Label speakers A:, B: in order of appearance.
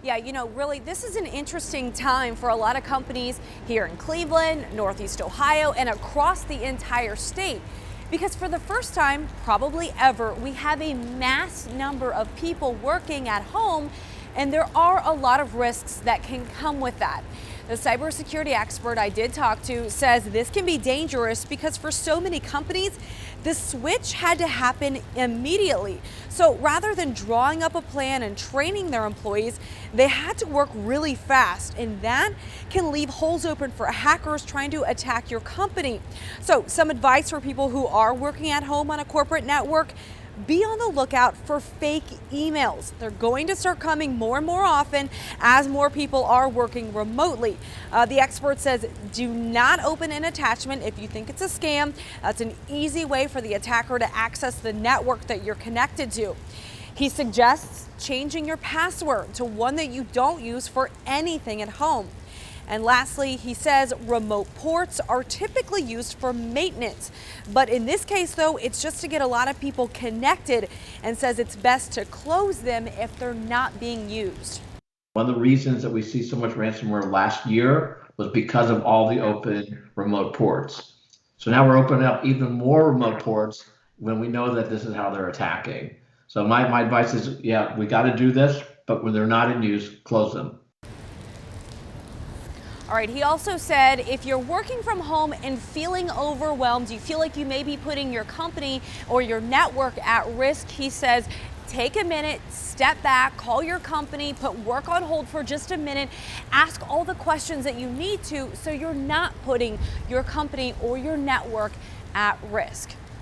A: Yeah, really, this is an interesting time for a lot of companies here in Cleveland, Northeast Ohio, and across the entire state. Because for the first time, probably ever, we have a mass number of people working at home, and there are a lot of risks that can come with that. The cybersecurity expert I did talk to says this can be dangerous because for so many companies, the switch had to happen immediately. So rather than drawing up a plan and training their employees, they had to work really fast, and that can leave holes open for hackers trying to attack your company. So some advice for people who are working at home on a corporate network: be on the lookout for fake emails. They're going to start coming more and more often as more people are working remotely. The expert says do not open an attachment if you think it's a scam. That's an easy way for the attacker to access the network that you're connected to. He suggests changing your password to one that you don't use for anything at home. And lastly, he says remote ports are typically used for maintenance. But in this case, though, it's just to get a lot of people connected, and says it's best to close them if they're not being used.
B: One of the reasons that we see so much ransomware last year was because of all the open remote ports. So now we're opening up even more remote ports when we know that this is how they're attacking. So my advice is, yeah, we got to do this, but when they're not in use, close them.
A: All right, he also said if you're working from home and feeling overwhelmed, you feel like you may be putting your company or your network at risk, he says take a minute, step back, call your company, put work on hold for just a minute, ask all the questions that you need to so you're not putting your company or your network at risk.